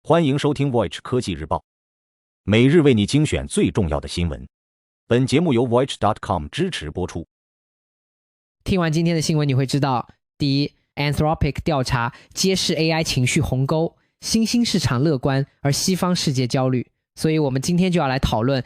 欢迎收听 Voyage 科技日报，每日为你精选最重要的新闻。本节目由 Voyage.com 支持播出。听完今天的新闻，你会知道：第一 ，Anthropic 调查揭示 AI 情绪鸿沟，新兴市场乐观，而西方世界焦虑。所以我们今天就要来讨论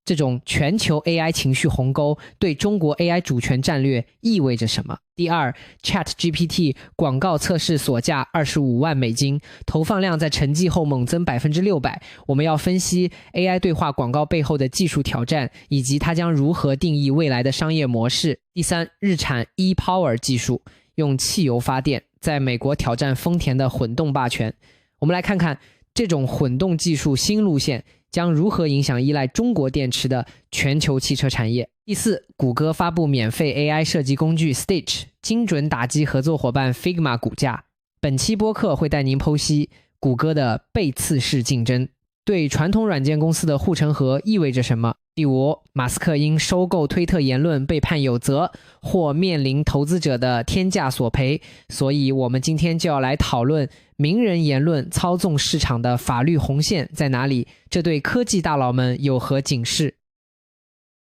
这种全球 AI 情绪鸿沟对中国 AI 主权战略意味着什么。第二 ，ChatGPT 广告测试所价25万美金，投放量在沉寂后猛增600%。我们要分析 AI 对话广告背后的技术挑战，以及它将如何定义未来的商业模式。第三，日产 ePower 技术用汽油发电，在美国挑战丰田的混动霸权。我们来看看这种混动技术新路线将如何影响依赖中国电池的全球汽车产业。第四，谷歌发布免费 AI 设计工具 Stitch， 精准打击合作伙伴 Figma 股价。本期播客会带您剖析谷歌的背刺式竞争对传统软件公司的护城河意味着什么。第五，马斯克因收购推特言论被判有责，或面临投资者的天价索赔。所以我们今天就要来讨论名人言论操纵市场的法律红线在哪里，这对科技大佬们有何警示。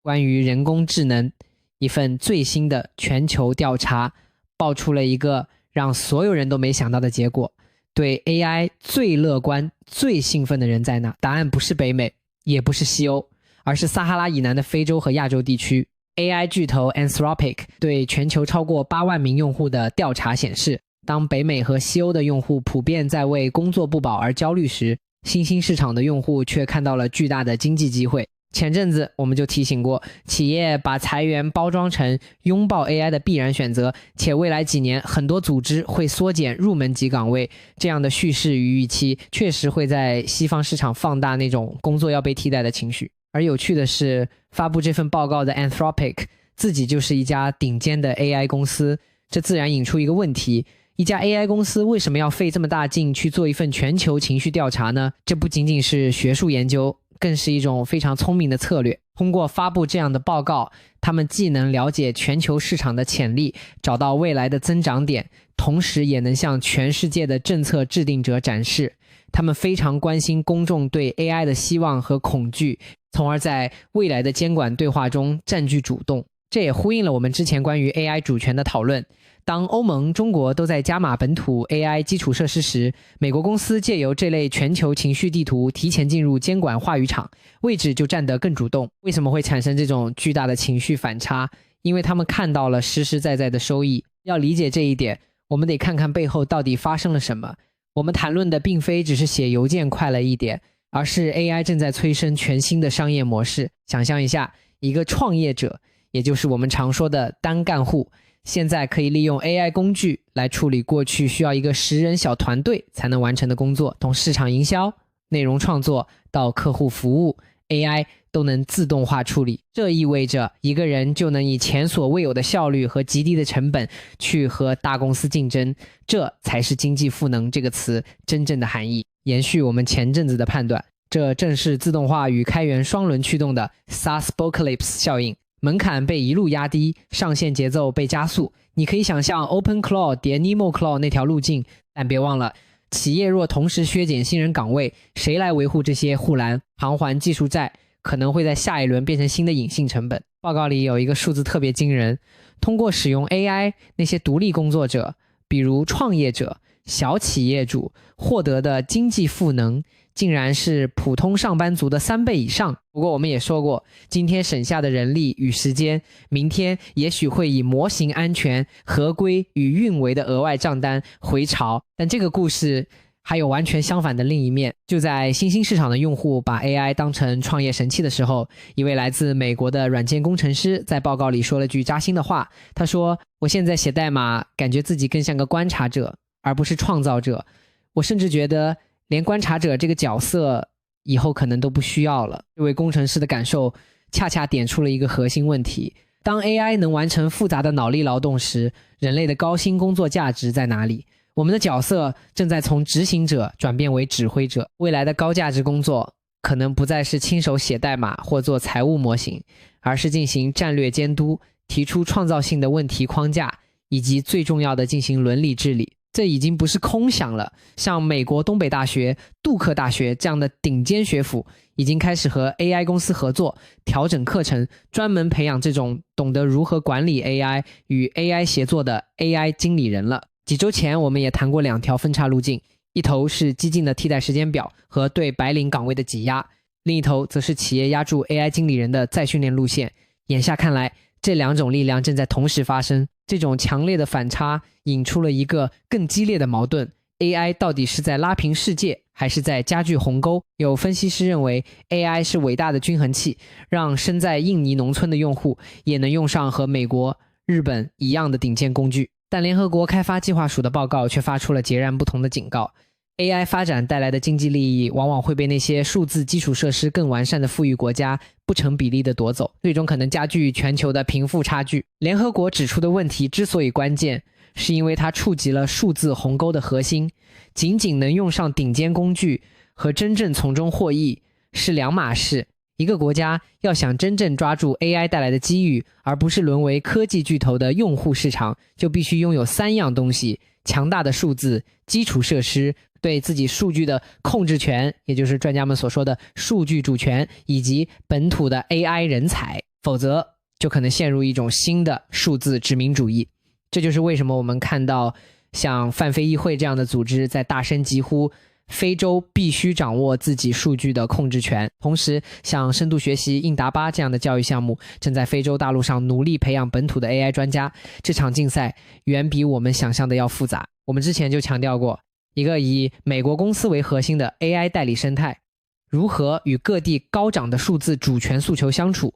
关于人工智能，一份最新的全球调查爆出了一个让所有人都没想到的结果。对 AI 最乐观最兴奋的人在哪？答案不是北美，也不是西欧，而是撒哈拉以南的非洲和亚洲地区。 AI 巨头 Anthropic 对全球超过8万名用户的调查显示，当北美和西欧的用户普遍在为工作不保而焦虑时，新兴市场的用户却看到了巨大的经济机会。前阵子我们就提醒过，企业把裁员包装成拥抱 AI 的必然选择，且未来几年很多组织会缩减入门级岗位，这样的叙事与预期确实会在西方市场放大那种工作要被替代的情绪。而有趣的是，发布这份报告的 Anthropic 自己就是一家顶尖的 AI 公司，这自然引出一个问题：一家 AI 公司为什么要费这么大劲去做一份全球情绪调查呢？这不仅仅是学术研究，更是一种非常聪明的策略。通过发布这样的报告，他们既能了解全球市场的潜力，找到未来的增长点，同时也能向全世界的政策制定者展示他们非常关心公众对 AI 的希望和恐惧，从而在未来的监管对话中占据主动。这也呼应了我们之前关于 AI 主权的讨论。当欧盟、中国都在加码本土 AI 基础设施时，美国公司借由这类全球情绪地图提前进入监管话语场，位置就站得更主动。为什么会产生这种巨大的情绪反差？因为他们看到了实实在在的收益。要理解这一点，我们得看看背后到底发生了什么。我们谈论的并非只是写邮件快了一点，而是 AI 正在催生全新的商业模式。想象一下，一个创业者，也就是我们常说的单干户，现在可以利用 AI 工具来处理过去需要一个10人小团队才能完成的工作，从市场营销、内容创作到客户服务， AI 都能自动化处理。这意味着一个人就能以前所未有的效率和极低的成本去和大公司竞争，这才是经济赋能这个词真正的含义。延续我们前阵子的判断，这正是自动化与开源双轮驱动的 SaaSpocalypse 效应。门槛被一路压低，上线节奏被加速。你可以想象 OpenClaw 叠 NemoClaw 那条路径，但别忘了，企业若同时削减新人岗位，谁来维护这些护栏？偿还技术债可能会在下一轮变成新的隐性成本。报告里有一个数字特别惊人，通过使用 AI， 那些独立工作者，比如创业者、小企业主获得的经济赋能竟然是普通上班族的3倍以上。不过我们也说过，今天省下的人力与时间，明天也许会以模型安全、合规与运维的额外账单回潮。但这个故事还有完全相反的另一面。就在新兴市场的用户把 AI 当成创业神器的时候，一位来自美国的软件工程师在报告里说了句扎心的话。他说，我现在写代码感觉自己更像个观察者而不是创造者，我甚至觉得连观察者这个角色以后可能都不需要了。这位工程师的感受恰恰点出了一个核心问题：当 AI 能完成复杂的脑力劳动时，人类的高薪工作价值在哪里？我们的角色正在从执行者转变为指挥者。未来的高价值工作可能不再是亲手写代码或做财务模型，而是进行战略监督，提出创造性的问题框架，以及最重要的进行伦理治理。这已经不是空想了，像美国东北大学、杜克大学这样的顶尖学府已经开始和 AI 公司合作，调整课程，专门培养这种懂得如何管理 AI 与 AI 协作的 AI 经理人了。几周前我们也谈过2条分叉路径，一头是激进的替代时间表和对白领岗位的挤压，另一头则是企业压住 AI 经理人的再训练路线。眼下看来，这2种力量正在同时发生，这种强烈的反差引出了一个更激烈的矛盾， AI 到底是在拉平世界还是在加剧鸿沟？有分析师认为 AI 是伟大的均衡器，让身在印尼农村的用户也能用上和美国、日本一样的顶尖工具。但联合国开发计划署的报告却发出了截然不同的警告， AI 发展带来的经济利益往往会被那些数字基础设施更完善的富裕国家不成比例地夺走，最终可能加剧全球的贫富差距。联合国指出的问题之所以关键，是因为它触及了数字鸿沟的核心，仅仅能用上顶尖工具和真正从中获益是两码事。一个国家要想真正抓住 AI 带来的机遇，而不是沦为科技巨头的用户市场，就必须拥有3样东西：强大的数字、基础设施、对自己数据的控制权，也就是专家们所说的数据主权，以及本土的 AI 人才，否则就可能陷入一种新的数字殖民主义。这就是为什么我们看到像泛非议会这样的组织在大声疾呼非洲必须掌握自己数据的控制权，同时像深度学习印达巴这样的教育项目正在非洲大陆上努力培养本土的 AI 专家。这场竞赛远比我们想象的要复杂。我们之前就强调过，一个以美国公司为核心的 AI 代理生态如何与各地高涨的数字主权诉求相处，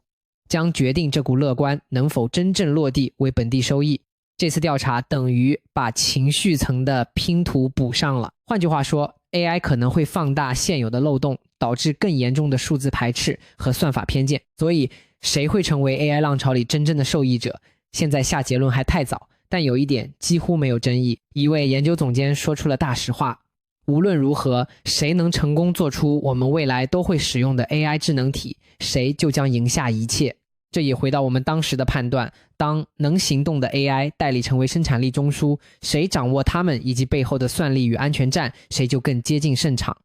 将决定这股乐观能否真正落地为本地收益。这次调查等于把情绪层的拼图补上了。换句话说， AI 可能会放大现有的漏洞，导致更严重的数字排斥和算法偏见。所以谁会成为 AI 浪潮里真正的受益者，现在下结论还太早，但有一点几乎没有争议。一位研究总监说出了大实话，无论如何，谁能成功做出我们未来都会使用的 AI 智能体，谁就将赢下一切。这也回到我们当时的判断，当能行动的 AI 代理成为生产力中枢，谁掌握它们以及背后的算力与安全战，谁就更接近胜场。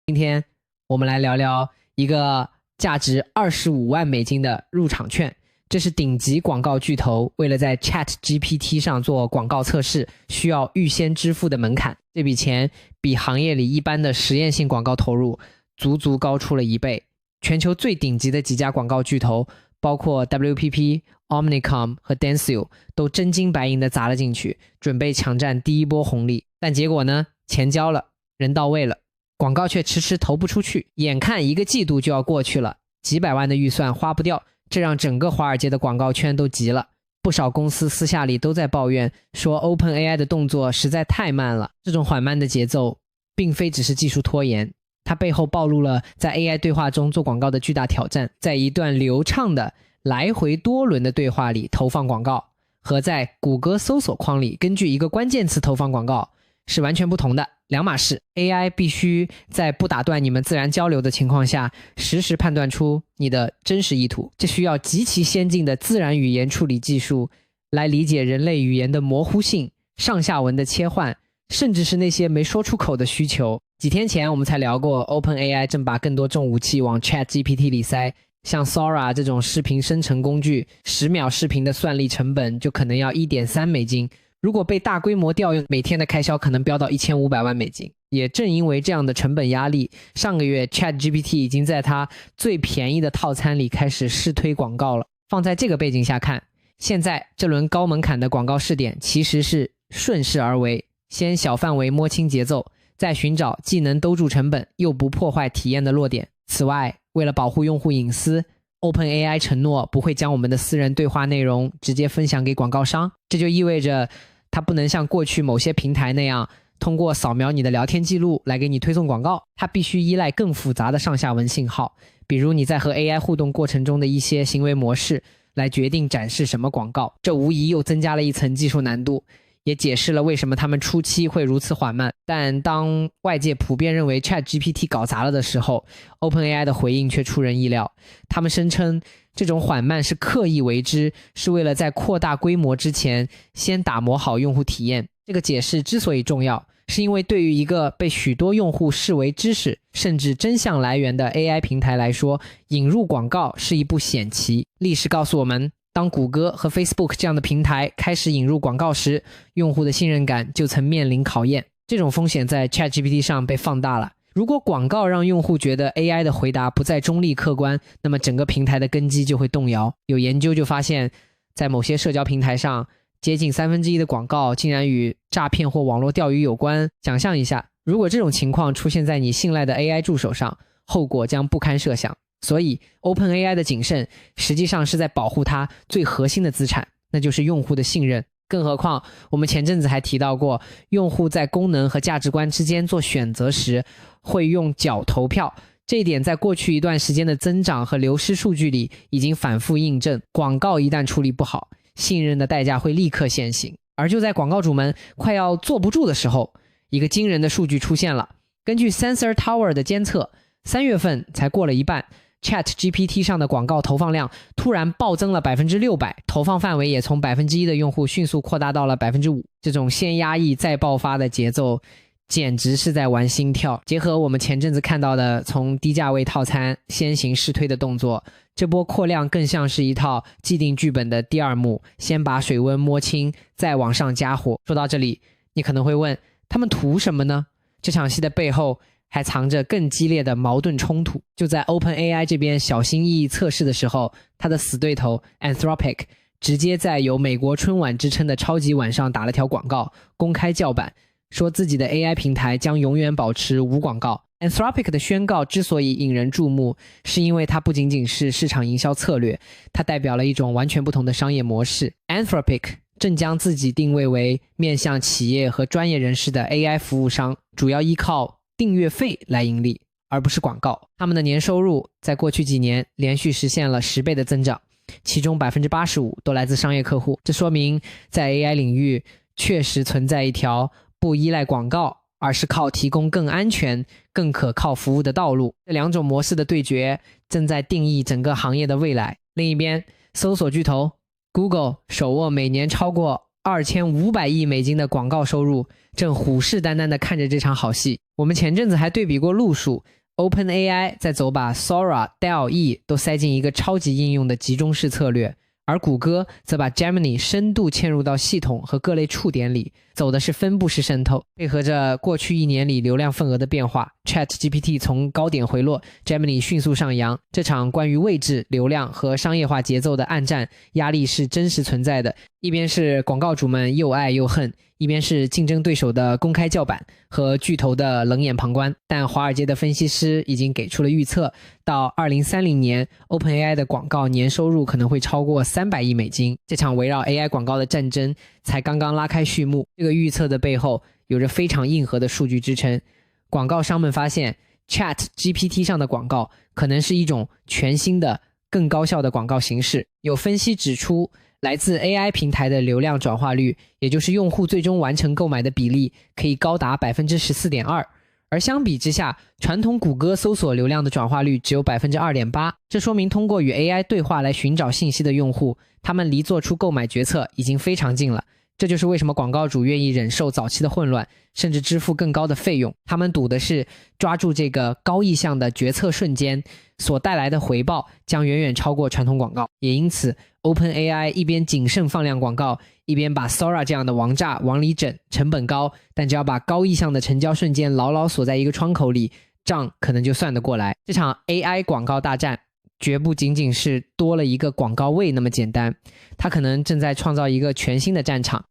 今天我们来聊聊一个价值25万美金的入场券，这是顶级广告巨头为了在 ChatGPT 上做广告测试需要预先支付的门槛。这笔钱比行业里一般的实验性广告投入足足高出了1倍。全球最顶级的几家广告巨头，包括 WPP、Omnicom 和 Dentsu 都真金白银地砸了进去，准备抢占第一波红利。但结果呢？钱交了，人到位了，广告却迟迟投不出去。眼看1个季度就要过去了，几百万的预算花不掉，这让整个华尔街的广告圈都急了。不少公司私下里都在抱怨，说 OpenAI 的动作实在太慢了。这种缓慢的节奏并非只是技术拖延，它背后暴露了在 AI 对话中做广告的巨大挑战。在一段流畅的来回多轮的对话里投放广告，和在谷歌搜索框里根据一个关键词投放广告是完全不同的，两码事。 AI 必须在不打断你们自然交流的情况下实时判断出你的真实意图，这需要极其先进的自然语言处理技术来理解人类语言的模糊性、上下文的切换，甚至是那些没说出口的需求。几天前我们才聊过 OpenAI 正把更多重武器往 ChatGPT 里塞，像 Sora 这种视频生成工具10秒视频的算力成本就可能要1.3美金，如果被大规模调用，每天的开销可能飙到1500万美金。也正因为这样的成本压力，上个月 ChatGPT 已经在它最便宜的套餐里开始试推广告了。放在这个背景下看，现在这轮高门槛的广告试点其实是顺势而为，先小范围摸清节奏，再寻找既能兜住成本又不破坏体验的落点。此外，为了保护用户隐私， OpenAI 承诺不会将我们的私人对话内容直接分享给广告商，这就意味着它不能像过去某些平台那样通过扫描你的聊天记录来给你推送广告，它必须依赖更复杂的上下文信号，比如你在和 AI 互动过程中的一些行为模式来决定展示什么广告。这无疑又增加了一层技术难度，也解释了为什么他们初期会如此缓慢。但当外界普遍认为 ChatGPT 搞砸了的时候， OpenAI 的回应却出人意料。他们声称这种缓慢是刻意为之，是为了在扩大规模之前先打磨好用户体验。这个解释之所以重要，是因为对于一个被许多用户视为知识甚至真相来源的 AI 平台来说，引入广告是一步险棋。历史告诉我们，当谷歌和 Facebook 这样的平台开始引入广告时，用户的信任感就曾面临考验。这种风险在 ChatGPT 上被放大了。如果广告让用户觉得 AI 的回答不再中立客观，那么整个平台的根基就会动摇。有研究就发现，在某些社交平台上，接近1/3的广告竟然与诈骗或网络钓鱼有关。想象一下，如果这种情况出现在你信赖的 AI 助手上，后果将不堪设想。所以 OpenAI 的谨慎实际上是在保护它最核心的资产，那就是用户的信任。更何况我们前阵子还提到过，用户在功能和价值观之间做选择时会用脚投票，这一点在过去一段时间的增长和流失数据里已经反复印证。广告一旦处理不好，信任的代价会立刻现形。而就在广告主们快要坐不住的时候，一个惊人的数据出现了。根据 Sensor Tower 的监测，3月份才过了一半， ChatGPT 上的广告投放量突然暴增了600%，投放范围也从 1% 的用户迅速扩大到了 5%。 这种先压抑再爆发的节奏简直是在玩心跳。结合我们前阵子看到的从低价位套餐先行试推的动作，这波扩量更像是一套既定剧本的第二幕，先把水温摸清，再往上加火。说到这里，你可能会问，他们图什么呢？这场戏的背后还藏着更激烈的矛盾冲突。就在 OpenAI 这边小心翼翼测试的时候，他的死对头 Anthropic 直接在有美国春晚之称的超级晚上打了条广告，公开叫板，说自己的 AI 平台将永远保持无广告。Anthropic 的宣告之所以引人注目，是因为它不仅仅是市场营销策略，它代表了一种完全不同的商业模式。Anthropic 正将自己定位为面向企业和专业人士的 AI 服务商，主要依靠订阅费来盈利，而不是广告。他们的年收入在过去几年连续实现了10倍的增长，其中 85% 都来自商业客户。这说明在 AI 领域确实存在一条不依赖广告，而是靠提供更安全、更可靠服务的道路。这两种模式的对决正在定义整个行业的未来。另一边，搜索巨头 Google 手握每年超过2500亿美金的广告收入，正虎视眈眈地看着这场好戏。我们前阵子还对比过路数， OpenAI 在走把 Sora、DALL-E 都塞进一个超级应用的集中式策略，而谷歌则把 Gemini 深度嵌入到系统和各类触点里，走的是分布式渗透。配合着过去1年里流量份额的变化， ChatGPT 从高点回落， Gemini 迅速上扬。这场关于位置、流量和商业化节奏的暗战，压力是真实存在的。一边是广告主们又爱又恨，一边是竞争对手的公开叫板和巨头的冷眼旁观。但华尔街的分析师已经给出了预测，到2030年 OpenAI 的广告年收入可能会超过300亿美金。这场围绕 AI 广告的战争才刚刚拉开序幕。这个预测的背后有着非常硬核的数据支撑。广告商们发现 ChatGPT 上的广告可能是一种全新的更高效的广告形式。有分析指出，来自 AI 平台的流量转化率，也就是用户最终完成购买的比例，可以高达 14.2%， 而相比之下，传统谷歌搜索流量的转化率只有 2.8%。 这说明通过与 AI 对话来寻找信息的用户，他们离做出购买决策已经非常近了。这就是为什么广告主愿意忍受早期的混乱，甚至支付更高的费用。他们赌的是抓住这个高意向的决策瞬间所带来的回报将远远超过传统广告。也因此 OpenAI 一边谨慎放量广告，一边把 Sora 这样的王炸往里整，成本高，但只要把高意向的成交瞬间牢牢锁在一个窗口里，账可能就算得过来。这场 AI 广告大战绝不仅仅是多了一个广告位那么简单，它可能正在创造一个全新的战场。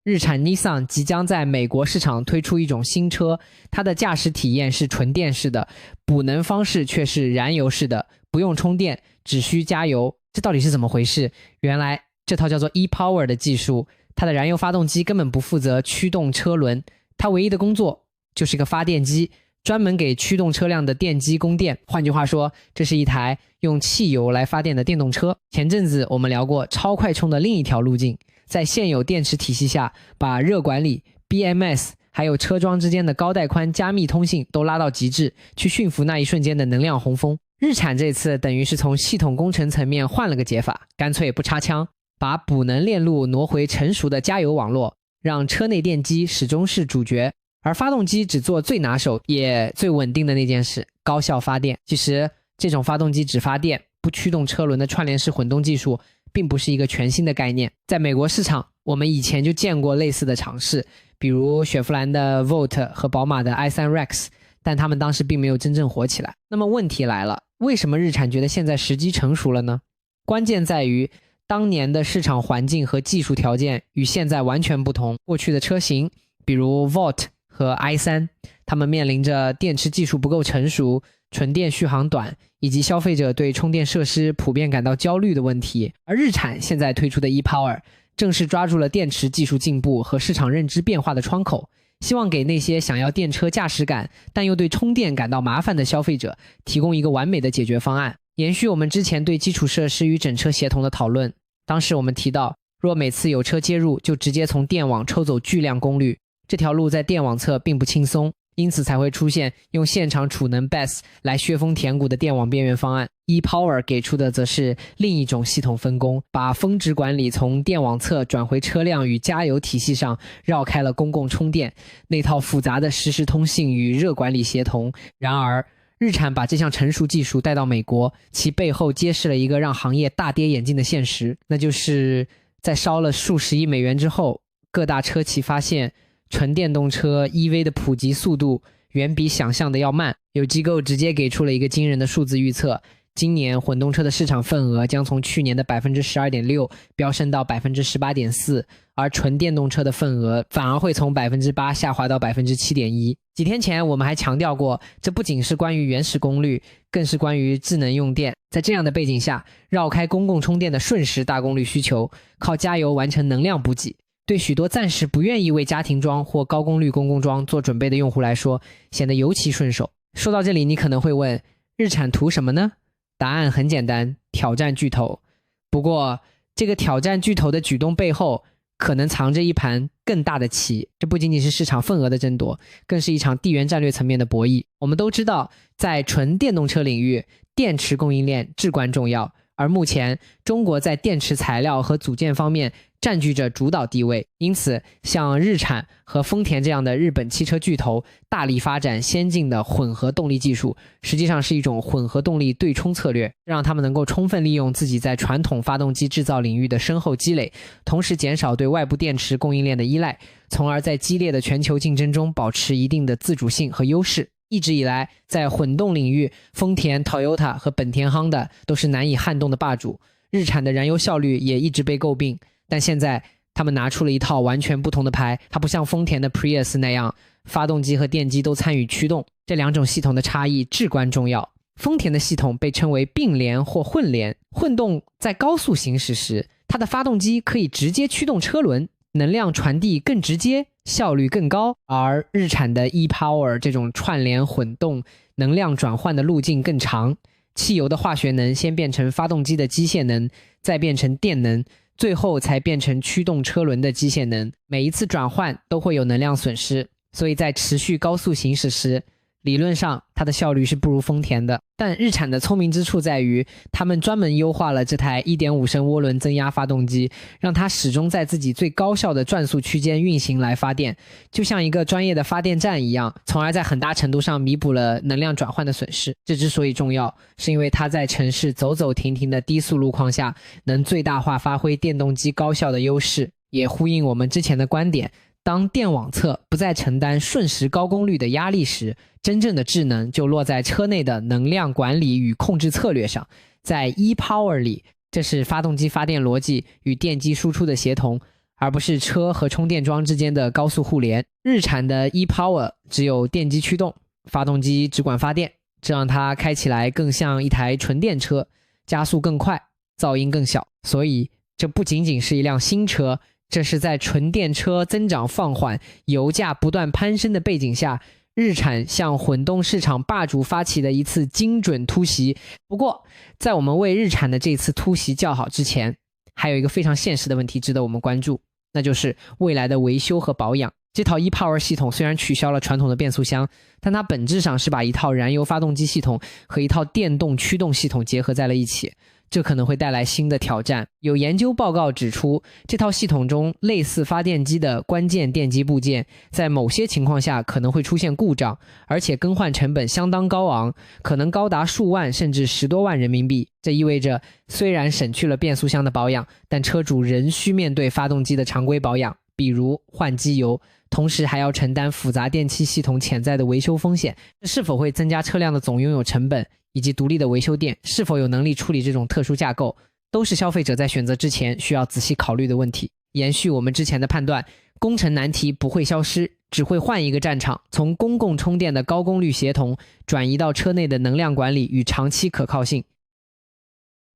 日产 Nissan 即将在美国市场推出一种新车，它的驾驶体验是纯电式的，补能方式却是燃油式的，不用充电，只需加油。这到底是怎么回事？原来这套叫做 ePower 的技术，它的燃油发动机根本不负责驱动车轮，它唯一的工作就是一个发电机，专门给驱动车辆的电机供电。换句话说，这是一台用汽油来发电的电动车。前阵子我们聊过超快充的另一条路径，在现有电池体系下，把热管理、BMS 还有车装之间的高带宽加密通信都拉到极致，去驯服那一瞬间的能量洪峰。日产这次等于是从系统工程层面换了个解法，干脆不插枪，把补能链路挪回成熟的加油网络，让车内电机始终是主角，而发动机只做最拿手也最稳定的那件事，高效发电。其实这种发动机只发电不驱动车轮的串联式混动技术并不是一个全新的概念，在美国市场我们以前就见过类似的尝试，比如雪佛兰的 Volt 和宝马的 i3 Rex， 但他们当时并没有真正火起来。那么问题来了，为什么日产觉得现在时机成熟了呢？关键在于当年的市场环境和技术条件与现在完全不同。过去的车型比如 Volt 和 i3， 他们面临着电池技术不够成熟、纯电续航短以及消费者对充电设施普遍感到焦虑的问题。而日产现在推出的 ePower 正是抓住了电池技术进步和市场认知变化的窗口，希望给那些想要电车驾驶感但又对充电感到麻烦的消费者提供一个完美的解决方案。延续我们之前对基础设施与整车协同的讨论，当时我们提到，若每次有车接入就直接从电网抽走巨量功率，这条路在电网侧并不轻松，因此才会出现用现场储能 BESS 来削峰填谷的电网边缘方案。ePower 给出的则是另一种系统分工，把峰值管理从电网侧转回车辆与加油体系上，绕开了公共充电那套复杂的实时通信与热管理协同。然而日产把这项成熟技术带到美国，其背后揭示了一个让行业大跌眼镜的现实，那就是在烧了数十亿美元之后，各大车企发现纯电动车 EV 的普及速度远比想象的要慢。有机构直接给出了一个惊人的数字预测，今年混动车的市场份额将从去年的 12.6% 飙升到 18.4%， 而纯电动车的份额反而会从 8% 下滑到 7.1%。 几天前我们还强调过，这不仅是关于原始功率，更是关于智能用电。在这样的背景下，绕开公共充电的瞬时大功率需求，靠加油完成能量补给，对许多暂时不愿意为家庭装或高功率公共装做准备的用户来说，显得尤其顺手。说到这里，你可能会问，日产图什么呢？答案很简单，挑战巨头。不过这个挑战巨头的举动背后可能藏着一盘更大的棋，这不仅仅是市场份额的争夺，更是一场地缘战略层面的博弈。我们都知道，在纯电动车领域，电池供应链至关重要，而目前中国在电池材料和组件方面占据着主导地位，因此像日产和丰田这样的日本汽车巨头大力发展先进的混合动力技术，实际上是一种混合动力对冲策略，让他们能够充分利用自己在传统发动机制造领域的深厚积累，同时减少对外部电池供应链的依赖，从而在激烈的全球竞争中保持一定的自主性和优势。一直以来，在混动领域，丰田、Toyota 和本田、Honda 都是难以撼动的霸主，日产的燃油效率也一直被诟病，但现在他们拿出了一套完全不同的牌，它不像丰田的 Prius 那样，发动机和电机都参与驱动，这两种系统的差异至关重要。丰田的系统被称为并联或混联，混动在高速行驶时，它的发动机可以直接驱动车轮，能量传递更直接，效率更高，而日产的 ePower 这种串联混动，能量转换的路径更长，汽油的化学能先变成发动机的机械能，再变成电能，最后才变成驱动车轮的机械能，每一次转换都会有能量损失，所以在持续高速行驶时，理论上它的效率是不如丰田的。但日产的聪明之处在于，他们专门优化了这台 1.5 升涡轮增压发动机，让它始终在自己最高效的转速区间运行来发电，就像一个专业的发电站一样，从而在很大程度上弥补了能量转换的损失。这之所以重要，是因为它在城市走走停停的低速路况下，能最大化发挥电动机高效的优势，也呼应我们之前的观点，当电网侧不再承担瞬时高功率的压力时，真正的智能就落在车内的能量管理与控制策略上。在 ePower 里，这是发动机发电逻辑与电机输出的协同，而不是车和充电桩之间的高速互联。日产的 ePower 只有电机驱动，发动机只管发电，这让它开起来更像一台纯电车，加速更快，噪音更小。所以这不仅仅是一辆新车，这是在纯电车增长放缓、油价不断攀升的背景下，日产向混动市场霸主发起的一次精准突袭。不过，在我们为日产的这次突袭叫好之前，还有一个非常现实的问题值得我们关注，那就是未来的维修和保养。这套 ePower 系统虽然取消了传统的变速箱，但它本质上是把一套燃油发动机系统和一套电动驱动系统结合在了一起。这可能会带来新的挑战。有研究报告指出，这套系统中类似发电机的关键电机部件，在某些情况下可能会出现故障，而且更换成本相当高昂，可能高达数万甚至10多万人民币。这意味着，虽然省去了变速箱的保养，但车主仍需面对发动机的常规保养，比如换机油，同时还要承担复杂电气系统潜在的维修风险。这是否会增加车辆的总拥有成本，以及独立的维修店是否有能力处理这种特殊架构，都是消费者在选择之前需要仔细考虑的问题。延续我们之前的判断，工程难题不会消失，只会换一个战场，从公共充电的高功率协同转移到车内的能量管理与长期可靠性。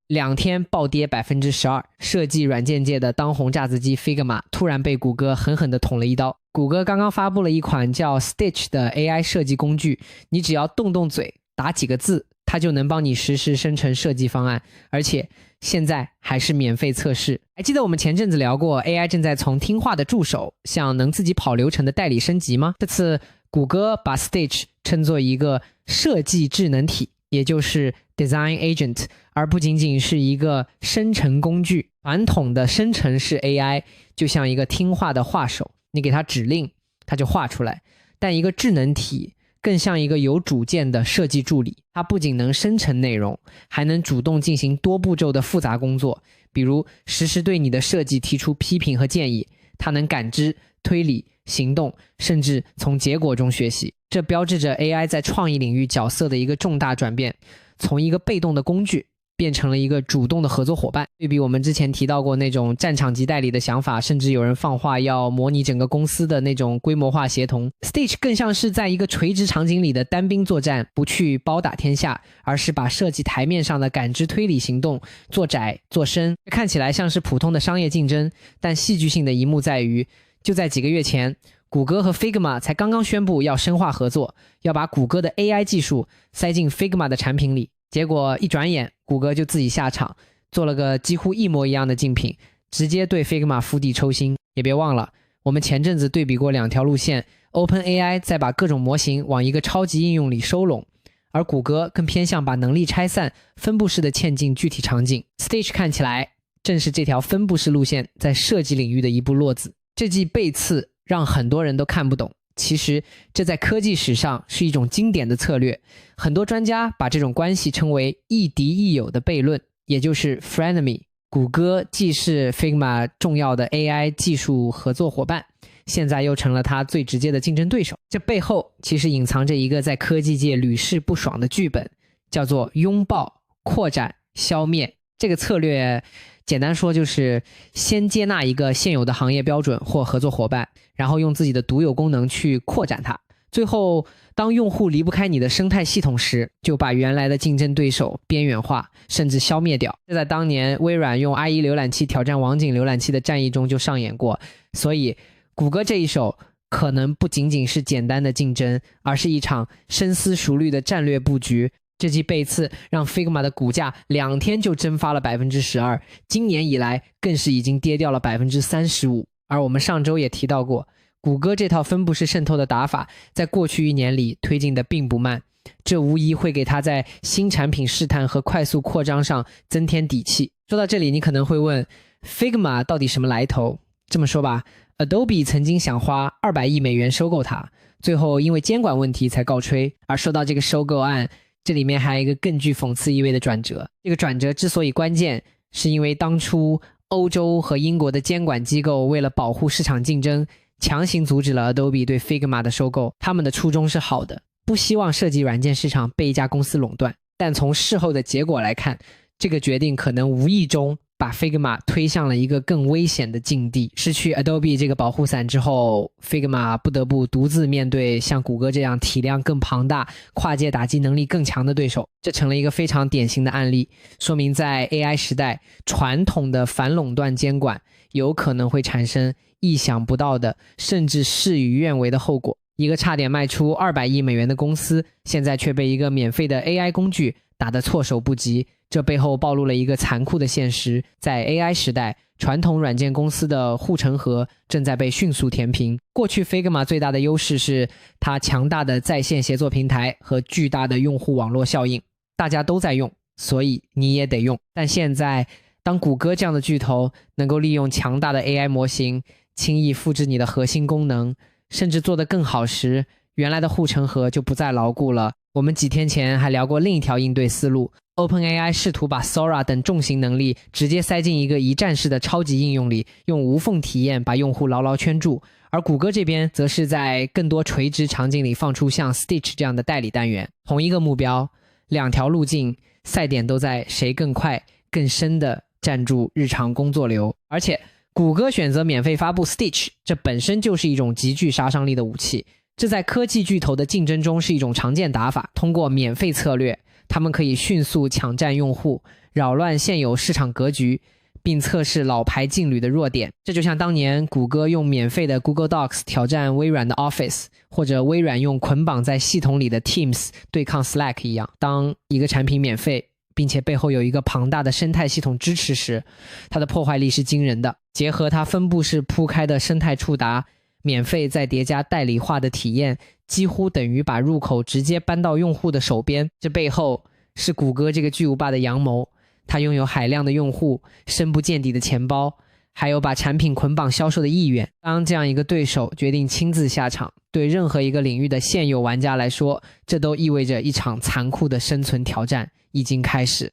2天暴跌 12%， 设计软件界的当红炸子鸡 Figma 突然被谷歌狠狠地捅了一刀。谷歌刚刚发布了一款叫 Stitch 的 AI 设计工具，你只要动动嘴打几个字，它就能帮你实时生成设计方案，而且现在还是免费测试。还记得我们前阵子聊过 AI 正在从听话的助手向能自己跑流程的代理升级吗？这次谷歌把 Stitch 称作一个设计智能体，也就是 Design Agent， 而不仅仅是一个生成工具。传统的生成式 AI 就像一个听话的画手，你给它指令它就画出来，但一个智能体更像一个有主见的设计助理，它不仅能生成内容，还能主动进行多步骤的复杂工作，比如实时对你的设计提出批评和建议。它能感知、推理、行动，甚至从结果中学习。这标志着 AI 在创意领域角色的一个重大转变，从一个被动的工具变成了一个主动的合作伙伴。对比我们之前提到过那种战场级代理的想法，甚至有人放话要模拟整个公司的那种规模化协同， Stitch 更像是在一个垂直场景里的单兵作战，不去包打天下，而是把设计台面上的感知推理行动做窄做深。看起来像是普通的商业竞争，但戏剧性的一幕在于，就在几个月前，谷歌和 Figma 才刚刚宣布要深化合作，要把谷歌的 AI 技术塞进 Figma 的产品里。结果一转眼，谷歌就自己下场，做了个几乎一模一样的竞品，直接对 Figma 釜底抽薪。也别忘了，我们前阵子对比过2条路线， OpenAI 在把各种模型往一个超级应用里收拢，而谷歌更偏向把能力拆散，分布式的嵌进具体场景。 Stitch 看起来正是这条分布式路线在设计领域的一步落子。这记背刺让很多人都看不懂，其实这在科技史上是一种经典的策略，很多专家把这种关系称为亦敌亦友的悖论，也就是 frenemy。 谷歌既是 Figma 重要的 AI 技术合作伙伴，现在又成了它最直接的竞争对手。这背后其实隐藏着一个在科技界屡试不爽的剧本，叫做拥抱、扩展、消灭。这个策略简单说就是先接纳一个现有的行业标准或合作伙伴，然后用自己的独有功能去扩展它，最后当用户离不开你的生态系统时，就把原来的竞争对手边缘化，甚至消灭掉。这在当年微软用 IE 浏览器挑战网景浏览器的战役中就上演过。所以谷歌这一手可能不仅仅是简单的竞争，而是一场深思熟虑的战略布局。这记背刺让 Figma 的股价2天就蒸发了 12%， 今年以来更是已经跌掉了 35%。 而我们上周也提到过，谷歌这套分布式渗透的打法在过去1年里推进的并不慢，这无疑会给它在新产品试探和快速扩张上增添底气。说到这里，你可能会问 Figma 到底什么来头？这么说吧， Adobe 曾经想花200亿美元收购它，最后因为监管问题才告吹。而说到这个收购案，这里面还有一个更具讽刺意味的转折。这个转折之所以关键，是因为当初欧洲和英国的监管机构为了保护市场竞争，强行阻止了 Adobe 对 Figma 的收购。他们的初衷是好的，不希望设计软件市场被一家公司垄断，但从事后的结果来看，这个决定可能无意中把 Figma 推向了一个更危险的境地。失去 Adobe 这个保护伞之后， Figma 不得不独自面对像谷歌这样体量更庞大、跨界打击能力更强的对手。这成了一个非常典型的案例，说明在 AI 时代，传统的反垄断监管有可能会产生意想不到的，甚至事与愿违的后果。一个差点卖出200亿美元的公司，现在却被一个免费的 AI 工具打得措手不及。这背后暴露了一个残酷的现实，在 AI 时代，传统软件公司的护城河正在被迅速填平。过去 Figma 最大的优势是它强大的在线协作平台和巨大的用户网络效应，大家都在用，所以你也得用。但现在当谷歌这样的巨头能够利用强大的 AI 模型轻易复制你的核心功能，甚至做得更好时，原来的护城河就不再牢固了。我们几天前还聊过另一条应对思路， OpenAI 试图把 Sora 等重型能力直接塞进一个一站式的超级应用里，用无缝体验把用户牢牢圈住。而谷歌这边则是在更多垂直场景里放出像 Stitch 这样的代理单元。同一个目标，两条路径，赛点都在谁更快更深地占住日常工作流。而且谷歌选择免费发布 Stitch， 这本身就是一种极具杀伤力的武器，这在科技巨头的竞争中是一种常见打法。通过免费策略，他们可以迅速抢占用户，扰乱现有市场格局，并测试老牌劲旅的弱点。这就像当年谷歌用免费的 Google Docs 挑战微软的 Office， 或者微软用捆绑在系统里的 Teams 对抗 Slack 一样。当一个产品免费，并且背后有一个庞大的生态系统支持时，它的破坏力是惊人的。结合它分布式铺开的生态触达，免费再叠加代理化的体验，几乎等于把入口直接搬到用户的手边。这背后是谷歌这个巨无霸的阳谋，它拥有海量的用户、深不见底的钱包，还有把产品捆绑销售的意愿。当这样一个对手决定亲自下场，对任何一个领域的现有玩家来说，这都意味着一场残酷的生存挑战已经开始。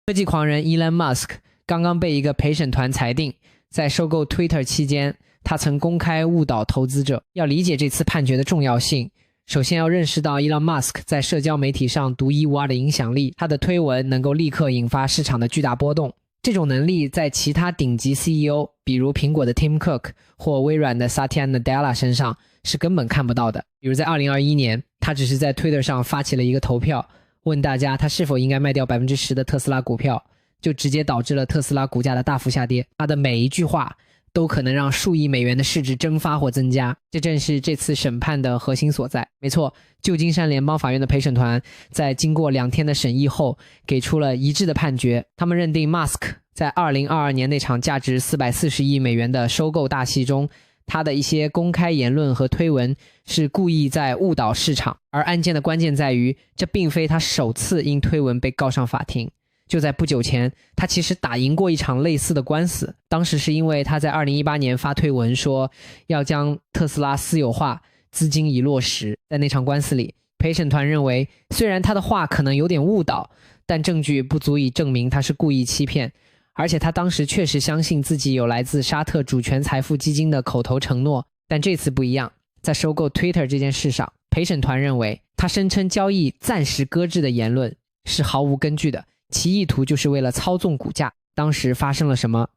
科技狂人 Elon Musk 刚刚被一个陪审团裁定，在收购 Twitter 期间，他曾公开误导投资者。要理解这次判决的重要性，首先要认识到 Elon Musk 在社交媒体上独一无二的影响力，他的推文能够立刻引发市场的巨大波动。这种能力在其他顶级 CEO， 比如苹果的 Tim Cook 或微软的 Satya Nadella 身上是根本看不到的。比如在2021年，他只是在 Twitter 上发起了一个投票，问大家他是否应该卖掉 10% 的特斯拉股票，就直接导致了特斯拉股价的大幅下跌。他的每一句话都可能让数亿美元的市值蒸发或增加，这正是这次审判的核心所在。没错，旧金山联邦法院的陪审团在经过2天的审议后，给出了一致的判决。他们认定 Musk 在2022年那场价值440亿美元的收购大戏中，他的一些公开言论和推文是故意在误导市场。而案件的关键在于，这并非他首次因推文被告上法庭。就在不久前，他其实打赢过一场类似的官司，当时是因为他在2018年发推文说要将特斯拉私有化，资金已落实。在那场官司里，陪审团认为，虽然他的话可能有点误导，但证据不足以证明他是故意欺骗，而且他当时确实相信自己有来自沙特主权财富基金的口头承诺。但这次不一样，在收购 Twitter 这件事上，陪审团认为他声称交易暂时搁置的言论是毫无根据的，其意图就是为了操纵股价。当时发生了什么？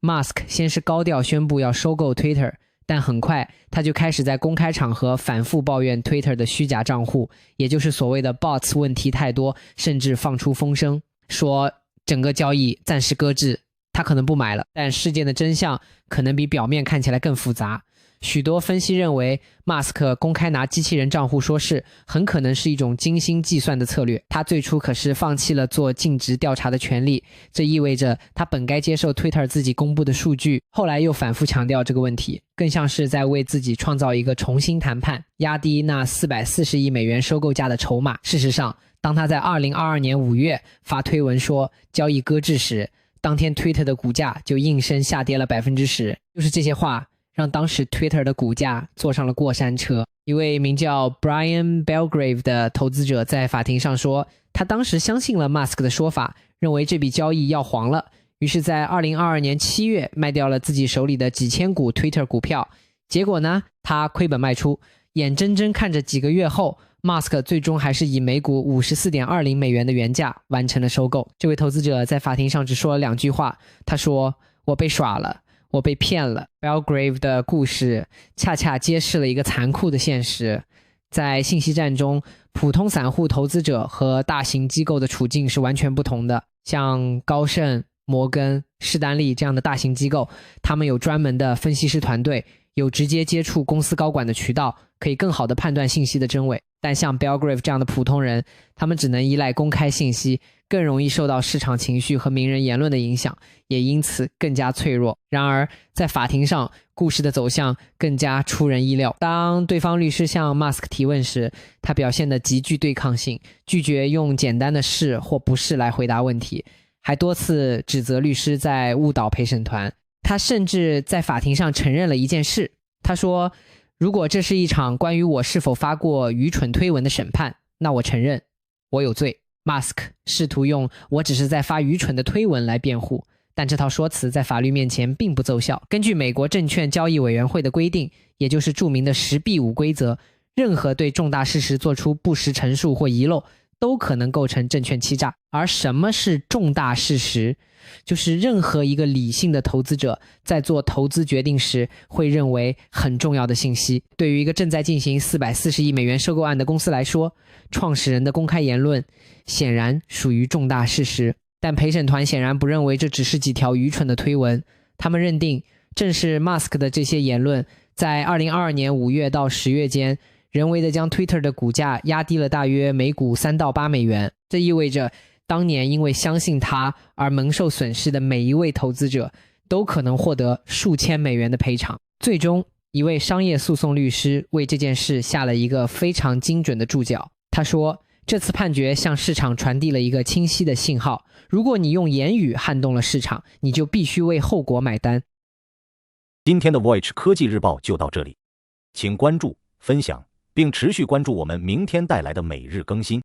Musk 先是高调宣布要收购 Twitter， 但很快他就开始在公开场合反复抱怨 Twitter 的虚假账户，也就是所谓的 bots 问题太多，甚至放出风声说整个交易暂时搁置，他可能不买了。但事件的真相可能比表面看起来更复杂。许多分析认为，马斯克公开拿机器人账户说事，很可能是一种精心计算的策略。他最初可是放弃了做尽职调查的权利，这意味着他本该接受 Twitter 自己公布的数据，后来又反复强调这个问题，更像是在为自己创造一个重新谈判，压低那440亿美元收购价的筹码。事实上，当他在2022年5月发推文说交易搁置时，当天 Twitter 的股价就应声下跌了 10%。 就是这些话让当时 Twitter 的股价坐上了过山车。一位名叫 Brian Belgrave 的投资者在法庭上说，他当时相信了 Musk 的说法，认为这笔交易要黄了，于是在2022年7月卖掉了自己手里的几千股 Twitter 股票。结果呢，他亏本卖出，眼睁睁看着几个月后Musk 最终还是以每股 54.20 美元的原价完成了收购。这位投资者在法庭上只说了2句话，他说，我被耍了，我被骗了。 Belgrave 的故事恰恰揭示了一个残酷的现实，在信息战中，普通散户投资者和大型机构的处境是完全不同的。像高盛、摩根、士丹利这样的大型机构，他们有专门的分析师团队，有直接接触公司高管的渠道，可以更好地判断信息的真伪。但像 Belgrave 这样的普通人，他们只能依赖公开信息，更容易受到市场情绪和名人言论的影响，也因此更加脆弱。然而，在法庭上，故事的走向更加出人意料。当对方律师向 Musk 提问时，他表现得极具对抗性，拒绝用简单的是或不是来回答问题，还多次指责律师在误导陪审团。他甚至在法庭上承认了一件事，他说，如果这是一场关于我是否发过愚蠢推文的审判，那我承认我有罪。 Musk 试图用我只是在发愚蠢的推文来辩护，但这套说辞在法律面前并不奏效。根据美国证券交易委员会的规定，也就是著名的10B5规则，任何对重大事实做出不实陈述或遗漏都可能构成证券欺诈。而什么是重大事实？就是任何一个理性的投资者在做投资决定时会认为很重要的信息。对于一个正在进行440亿美元收购案的公司来说，创始人的公开言论显然属于重大事实。但陪审团显然不认为这只是几条愚蠢的推文，他们认定正是 Musk 的这些言论在2022年5月到10月间人为的将 Twitter 的股价压低了大约每股3到8美元。这意味着当年因为相信他而蒙受损失的每一位投资者都可能获得数千美元的赔偿。最终，一位商业诉讼律师为这件事下了一个非常精准的注脚。他说，这次判决向市场传递了一个清晰的信号，如果你用言语撼动了市场，你就必须为后果买单。今天的 Voyage 科技日报就到这里，请关注、分享并持续关注我们明天带来的每日更新。